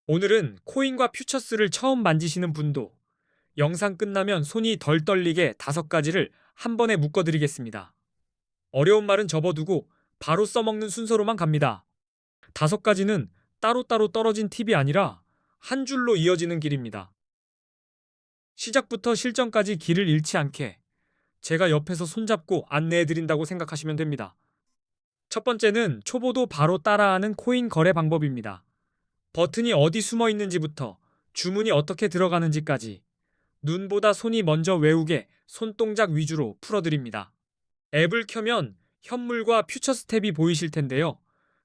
오늘은 코인과 퓨처스를 처음 만지시는 분도 영상 끝나면 손이 덜 떨리게 5가지를 한 번에 묶어드리겠습니다. 어려운 말은 접어두고 바로 써먹는 순서로만 갑니다. 5가지는 따로따로 떨어진 팁이 아니라 한 줄로 이어지는 길입니다. 시작부터 실전까지 길을 잃지 않게 제가 옆에서 손잡고 안내해드린다고 생각하시면 됩니다. 첫 번째는 초보도 바로 따라하는 코인 거래 방법입니다. 버튼이 어디 숨어 있는지부터 주문이 어떻게 들어가는지까지 눈보다 손이 먼저 외우게 손동작 위주로 풀어드립니다. 앱을 켜면 현물과 퓨처스 탭이 보이실 텐데요.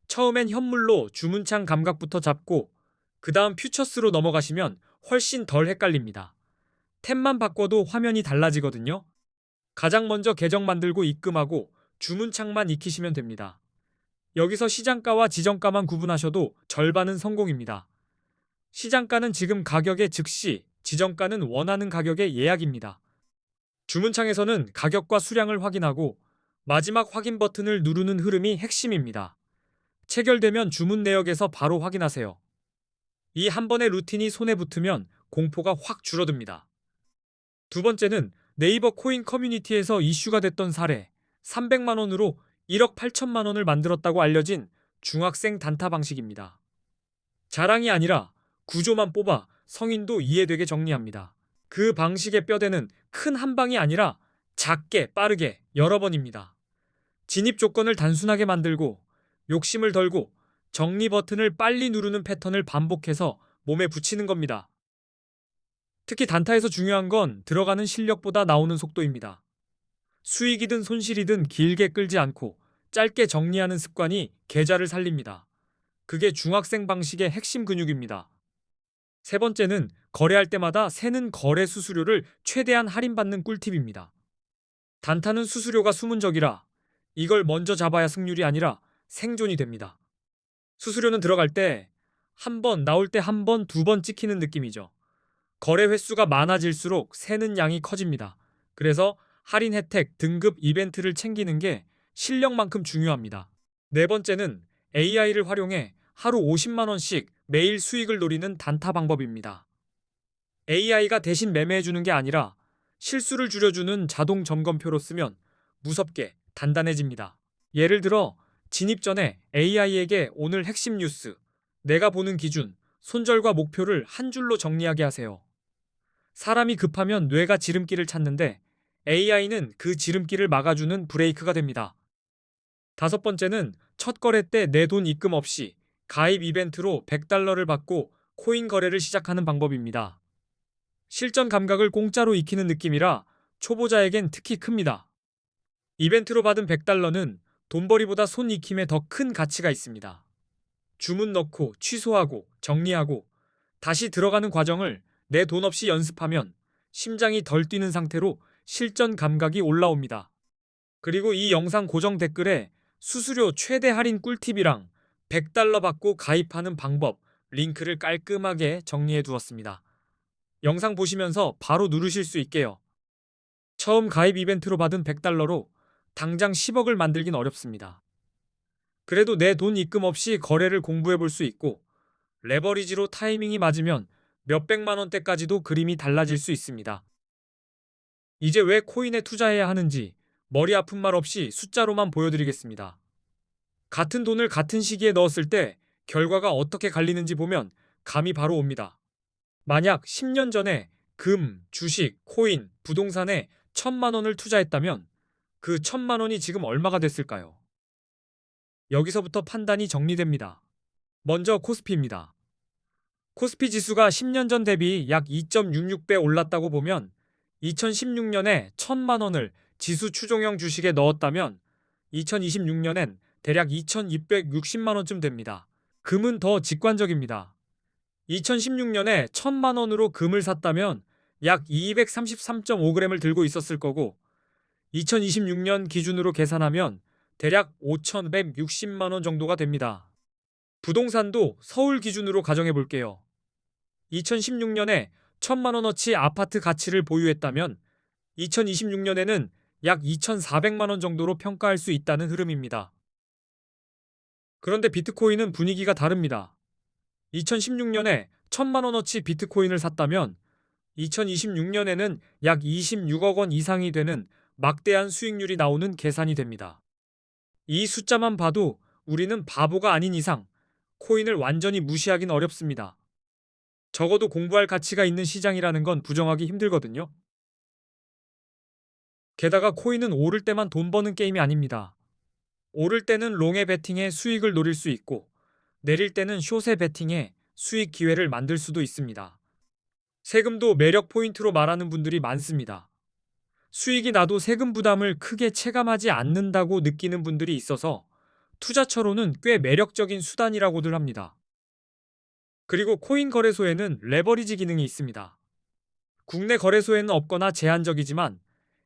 처음엔 현물로 주문창 감각부터 잡고 그 다음 퓨처스로 넘어가시면 훨씬 덜 헷갈립니다. 탭만 바꿔도 화면이 달라지거든요. 가장 먼저 계정 만들고 입금하고 주문창만 익히시면 됩니다. 여기서 시장가와 지정가만 구분하셔도 절반은 성공입니다. 시장가는 지금 가격에 즉시, 지정가는 원하는 가격의 예약입니다. 주문창에서는 가격과 수량을 확인하고 마지막 확인 버튼을 누르는 흐름이 핵심입니다. 체결되면 주문 내역에서 바로 확인하세요. 이 한 번의 루틴이 손에 붙으면 공포가 확 줄어듭니다. 두 번째는 네이버 코인 커뮤니티에서 이슈가 됐던 사례, 300만 원으로 1억 8천만 원을 만들었다고 알려진 중학생 단타 방식입니다. 자랑이 아니라 구조만 뽑아 성인도 이해되게 정리합니다. 그 방식의 뼈대는 큰 한 방이 아니라 작게 빠르게 여러 번입니다. 진입 조건을 단순하게 만들고 욕심을 덜고 정리 버튼을 빨리 누르는 패턴을 반복해서 몸에 붙이는 겁니다. 특히 단타에서 중요한 건 들어가는 실력보다 나오는 속도입니다. 수익이든 손실이든 길게 끌지 않고 짧게 정리하는 습관이 계좌를 살립니다. 그게 중학생 방식의 핵심 근육입니다. 세 번째는 거래할 때마다 새는 거래 수수료를 최대한 할인받는 꿀팁입니다. 단타는 수수료가 숨은 적이라 이걸 먼저 잡아야 승률이 아니라 생존이 됩니다. 수수료는 들어갈 때 한 번, 나올 때 한 번, 2번 찍히는 느낌이죠. 거래 횟수가 많아질수록 새는 양이 커집니다. 그래서 할인 혜택, 등급 이벤트를 챙기는 게 실력만큼 중요합니다. 네 번째는 AI를 활용해 하루 50만 원씩 매일 수익을 노리는 단타 방법입니다. AI가 대신 매매해주는 게 아니라 실수를 줄여주는 자동 점검표로 쓰면 무섭게 단단해집니다. 예를 들어 진입 전에 AI에게 오늘 핵심 뉴스, 내가 보는 기준, 손절과 목표를 한 줄로 정리하게 하세요. 사람이 급하면 뇌가 지름길을 찾는데 AI는 그 지름길을 막아주는 브레이크가 됩니다. 다섯 번째는 첫 거래 때 내 돈 입금 없이 가입 이벤트로 100달러를 받고 코인 거래를 시작하는 방법입니다. 실전 감각을 공짜로 익히는 느낌이라 초보자에겐 특히 큽니다. 이벤트로 받은 100달러는 돈벌이보다 손 익힘에 더 큰 가치가 있습니다. 주문 넣고 취소하고 정리하고 다시 들어가는 과정을 내 돈 없이 연습하면 심장이 덜 뛰는 상태로 실전 감각이 올라옵니다. 그리고 이 영상 고정 댓글에 수수료 최대 할인 꿀팁이랑 100달러 받고 가입하는 방법 링크를 깔끔하게 정리해 두었습니다. 영상 보시면서 바로 누르실 수 있게요. 처음 가입 이벤트로 받은 100달러로 당장 10억을 만들긴 어렵습니다. 그래도 내 돈 입금 없이 거래를 공부해 볼 수 있고 레버리지로 타이밍이 맞으면 몇백만 원대까지도 그림이 달라질 수 있습니다. 이제 왜 코인에 투자해야 하는지 머리 아픈 말 없이 숫자로만 보여드리겠습니다. 같은 돈을 같은 시기에 넣었을 때 결과가 어떻게 갈리는지 보면 감이 바로 옵니다. 만약 10년 전에 금, 주식, 코인, 부동산에 1,000만 원을 투자했다면 그 1,000만 원이 지금 얼마가 됐을까요? 여기서부터 판단이 정리됩니다. 먼저 코스피입니다. 코스피 지수가 10년 전 대비 약 2.66배 올랐다고 보면 2016년에 1,000만 원을 지수 추종형 주식에 넣었다면 2026년엔 대략 2,260만 원쯤 됩니다. 금은 더 직관적입니다. 2016년에 1,000만 원으로 금을 샀다면 약 233.5g을 들고 있었을 거고 2026년 기준으로 계산하면 대략 5,160만 원 정도가 됩니다. 부동산도 서울 기준으로 가정해 볼게요. 2016년에 1,000만 원어치 아파트 가치를 보유했다면 2026년에는 약 2,400만 원 정도로 평가할 수 있다는 흐름입니다. 그런데 비트코인은 분위기가 다릅니다. 2016년에 1,000만 원어치 비트코인을 샀다면 2026년에는 약 26억 원 이상이 되는 막대한 수익률이 나오는 계산이 됩니다. 이 숫자만 봐도 우리는 바보가 아닌 이상 코인을 완전히 무시하긴 어렵습니다. 적어도 공부할 가치가 있는 시장이라는 건 부정하기 힘들거든요. 게다가 코인은 오를 때만 돈 버는 게임이 아닙니다. 오를 때는 롱의 베팅에 수익을 노릴 수 있고 내릴 때는 숏의 베팅에 수익 기회를 만들 수도 있습니다. 세금도 매력 포인트로 말하는 분들이 많습니다. 수익이 나도 세금 부담을 크게 체감하지 않는다고 느끼는 분들이 있어서 투자처로는 꽤 매력적인 수단이라고들 합니다. 그리고 코인 거래소에는 레버리지 기능이 있습니다. 국내 거래소에는 없거나 제한적이지만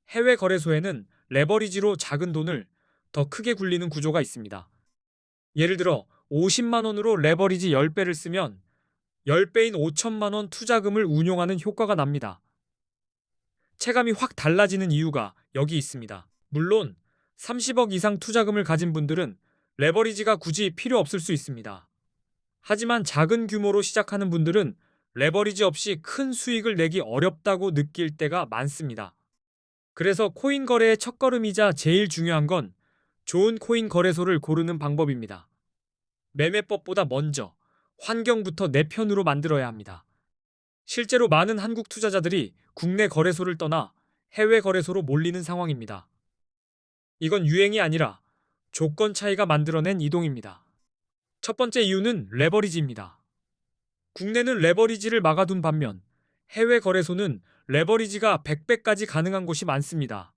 해외 거래소에는 레버리지로 작은 돈을 더 크게 굴리는 구조가 있습니다. 예를 들어 50만 원으로 레버리지 10배를 쓰면 10배인 5천만 원 투자금을 운용하는 효과가 납니다. 체감이 확 달라지는 이유가 여기 있습니다. 물론 30억 이상 투자금을 가진 분들은 레버리지가 굳이 필요 없을 수 있습니다. 하지만 작은 규모로 시작하는 분들은 레버리지 없이 큰 수익을 내기 어렵다고 느낄 때가 많습니다. 그래서 코인 거래의 첫걸음이자 제일 중요한 건 좋은 코인 거래소를 고르는 방법입니다. 매매법보다 먼저 환경부터 내 편으로 만들어야 합니다. 실제로 많은 한국 투자자들이 국내 거래소를 떠나 해외 거래소로 몰리는 상황입니다. 이건 유행이 아니라 조건 차이가 만들어낸 이동입니다. 첫 번째 이유는 레버리지입니다. 국내는 레버리지를 막아둔 반면 해외 거래소는 레버리지가 100배까지 가능한 곳이 많습니다.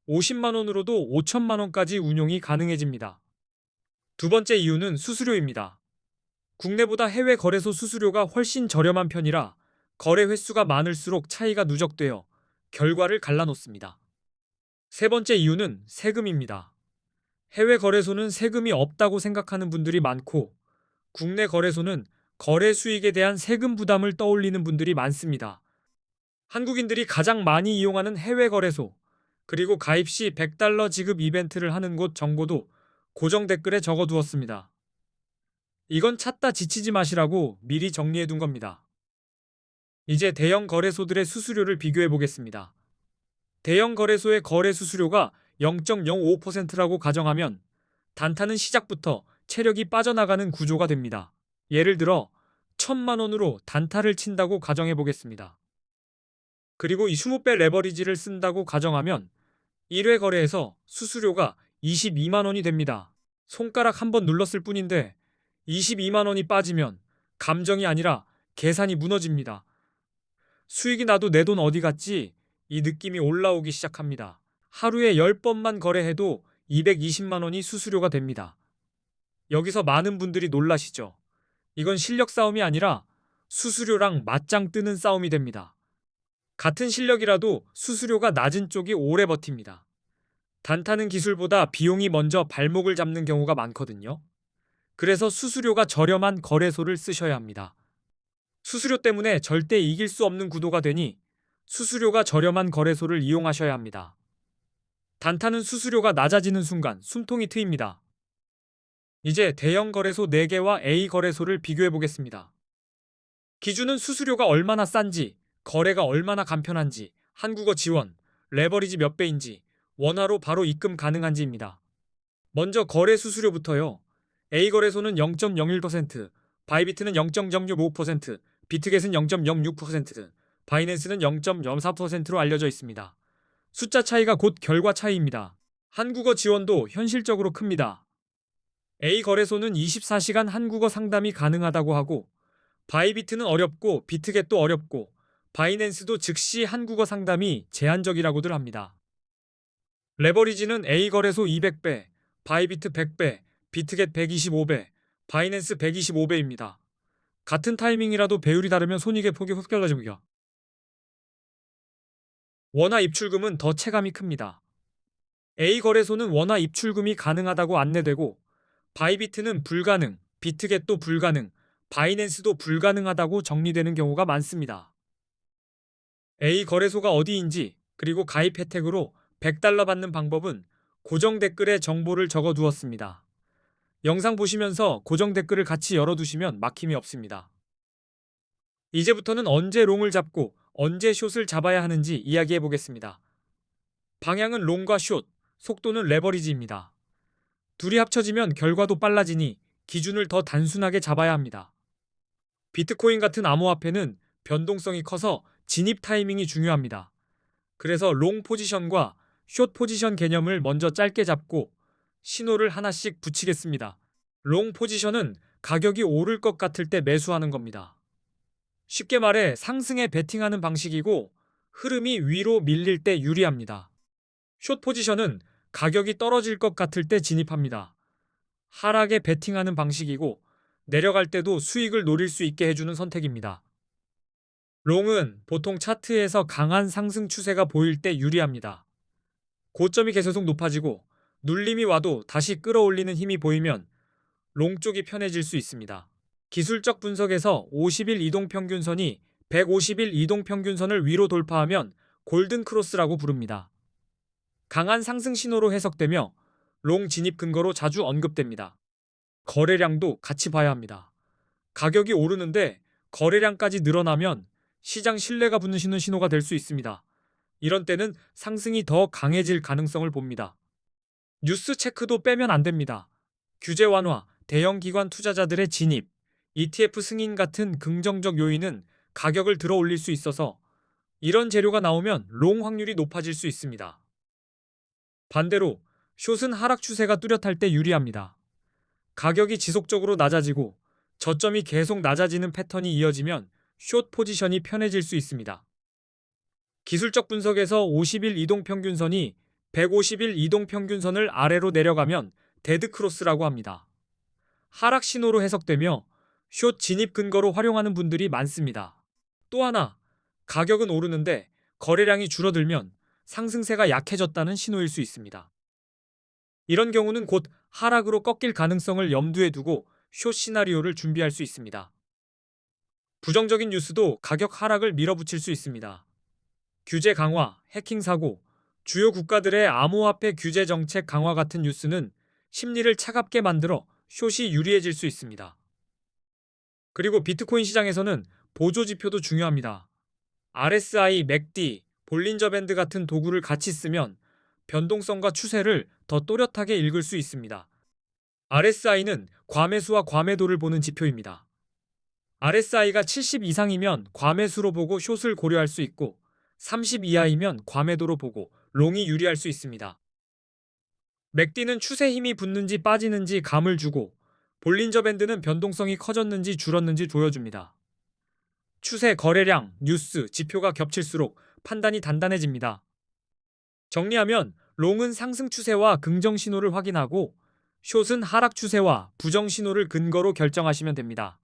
50만 원으로도 5천만 원까지 운용이 가능해집니다. 두 번째 이유는 수수료입니다. 국내보다 해외 거래소 수수료가 훨씬 저렴한 편이라 거래 횟수가 많을수록 차이가 누적되어 결과를 갈라놓습니다. 세 번째 이유는 세금입니다. 해외 거래소는 세금이 없다고 생각하는 분들이 많고 국내 거래소는 거래 수익에 대한 세금 부담을 떠올리는 분들이 많습니다. 한국인들이 가장 많이 이용하는 해외 거래소, 그리고 가입 시 $100 지급 이벤트를 하는 곳 정보도 고정 댓글에 적어두었습니다. 이건 찾다 지치지 마시라고 미리 정리해둔 겁니다. 이제 대형 거래소들의 수수료를 비교해 보겠습니다. 대형 거래소의 거래 수수료가 0.05%라고 가정하면 단타는 시작부터 체력이 빠져나가는 구조가 됩니다. 예를 들어 1,000만 원으로 단타를 친다고 가정해 보겠습니다. 그리고 이 20배 레버리지를 쓴다고 가정하면 1회 거래에서 수수료가 22만 원이 됩니다. 손가락 한 번 눌렀을 뿐인데 22만 원이 빠지면 감정이 아니라 계산이 무너집니다. 수익이 나도 내 돈 어디 갔지? 이 느낌이 올라오기 시작합니다. 하루에 10번만 거래해도 220만 원이 수수료가 됩니다. 여기서 많은 분들이 놀라시죠? 이건 실력 싸움이 아니라 수수료랑 맞짱 뜨는 싸움이 됩니다. 같은 실력이라도 수수료가 낮은 쪽이 오래 버팁니다. 단타는 기술보다 비용이 먼저 발목을 잡는 경우가 많거든요. 그래서 수수료가 저렴한 거래소를 쓰셔야 합니다. 수수료 때문에 절대 이길 수 없는 구도가 되니 수수료가 저렴한 거래소를 이용하셔야 합니다. 단타는 수수료가 낮아지는 순간 숨통이 트입니다. 이제 대형 거래소 4개와 A 거래소를 비교해 보겠습니다. 기준은 수수료가 얼마나 싼지, 거래가 얼마나 간편한지, 한국어 지원, 레버리지 몇 배인지, 원화로 바로 입금 가능한지입니다. 먼저 거래 수수료부터요. A 거래소는 0.01%, 바이비트는 0.065%, 비트겟은 0.06%, 바이낸스는 0.04%로 알려져 있습니다. 숫자 차이가 곧 결과 차이입니다. 한국어 지원도 현실적으로 큽니다. A 거래소는 24시간 한국어 상담이 가능하다고 하고 바이비트는 어렵고 비트겟도 어렵고 바이낸스도 즉시 한국어 상담이 제한적이라고들 합니다. 레버리지는 A 거래소 200배, 바이비트 100배, 비트겟 125배, 바이낸스 125배입니다. 같은 타이밍이라도 배율이 다르면 손익의 폭이 흡결해집니다. 원화 입출금은 더 체감이 큽니다. A 거래소는 원화 입출금이 가능하다고 안내되고 바이비트는 불가능, 비트겟도 불가능, 바이낸스도 불가능하다고 정리되는 경우가 많습니다. A 거래소가 어디인지 그리고 가입 혜택으로 $100 받는 방법은 고정 댓글에 정보를 적어 두었습니다. 영상 보시면서 고정 댓글을 같이 열어두시면 막힘이 없습니다. 이제부터는 언제 롱을 잡고 언제 숏을 잡아야 하는지 이야기해 보겠습니다. 방향은 롱과 숏, 속도는 레버리지입니다. 둘이 합쳐지면 결과도 빨라지니 기준을 더 단순하게 잡아야 합니다. 비트코인 같은 암호화폐는 변동성이 커서 진입 타이밍이 중요합니다. 그래서 롱 포지션과 숏 포지션 개념을 먼저 짧게 잡고 신호를 하나씩 붙이겠습니다. 롱 포지션은 가격이 오를 것 같을 때 매수하는 겁니다. 쉽게 말해 상승에 베팅하는 방식이고 흐름이 위로 밀릴 때 유리합니다. 숏 포지션은 가격이 떨어질 것 같을 때 진입합니다. 하락에 베팅하는 방식이고 내려갈 때도 수익을 노릴 수 있게 해주는 선택입니다. 롱은 보통 차트에서 강한 상승 추세가 보일 때 유리합니다. 고점이 계속 높아지고 눌림이 와도 다시 끌어올리는 힘이 보이면 롱 쪽이 편해질 수 있습니다. 기술적 분석에서 50일 이동평균선이 150일 이동평균선을 위로 돌파하면 골든 크로스라고 부릅니다. 강한 상승 신호로 해석되며 롱 진입 근거로 자주 언급됩니다. 거래량도 같이 봐야 합니다. 가격이 오르는데 거래량까지 늘어나면 시장 신뢰가 붙는 신호가 될 수 있습니다. 이런 때는 상승이 더 강해질 가능성을 봅니다. 뉴스 체크도 빼면 안 됩니다. 규제 완화, 대형 기관 투자자들의 진입, ETF 승인 같은 긍정적 요인은 가격을 들어 올릴 수 있어서 이런 재료가 나오면 롱 확률이 높아질 수 있습니다. 반대로 숏은 하락 추세가 뚜렷할 때 유리합니다. 가격이 지속적으로 낮아지고 저점이 계속 낮아지는 패턴이 이어지면 숏 포지션이 편해질 수 있습니다. 기술적 분석에서 50일 이동평균선이 150일 이동평균선을 아래로 내려가면 데드크로스라고 합니다. 하락 신호로 해석되며 숏 진입 근거로 활용하는 분들이 많습니다. 또 하나, 가격은 오르는데 거래량이 줄어들면 상승세가 약해졌다는 신호일 수 있습니다. 이런 경우는 곧 하락으로 꺾일 가능성을 염두에 두고 숏 시나리오를 준비할 수 있습니다. 부정적인 뉴스도 가격 하락을 밀어붙일 수 있습니다. 규제 강화, 해킹 사고, 주요 국가들의 암호화폐 규제 정책 강화 같은 뉴스는 심리를 차갑게 만들어 숏이 유리해질 수 있습니다. 그리고 비트코인 시장에서는 보조 지표도 중요합니다. RSI, 맥디, 볼린저 밴드 같은 도구를 같이 쓰면 변동성과 추세를 더 또렷하게 읽을 수 있습니다. RSI는 과매수와 과매도를 보는 지표입니다. RSI가 70 이상이면 과매수로 보고 숏을 고려할 수 있고 30 이하이면 과매도로 보고 롱이 유리할 수 있습니다. 맥디는 추세 힘이 붙는지 빠지는지 감을 주고 볼린저 밴드는 변동성이 커졌는지 줄었는지 보여줍니다. 추세, 거래량, 뉴스, 지표가 겹칠수록 판단이 단단해집니다. 정리하면 롱은 상승 추세와 긍정 신호를 확인하고 숏은 하락 추세와 부정 신호를 근거로 결정하시면 됩니다.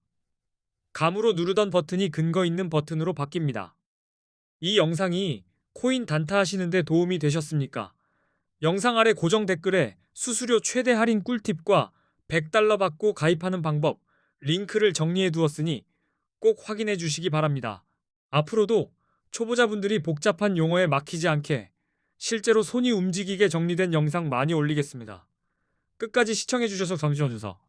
감으로 누르던 버튼이 근거 있는 버튼으로 바뀝니다. 이 영상이 코인 단타 하시는데 도움이 되셨습니까? 영상 아래 고정 댓글에 수수료 최대 할인 꿀팁과 100달러 받고 가입하는 방법, 링크를 정리해 두었으니 꼭 확인해 주시기 바랍니다. 앞으로도 초보자분들이 복잡한 용어에 막히지 않게 실제로 손이 움직이게 정리된 영상 많이 올리겠습니다. 끝까지 시청해 주셔서 감사합니다.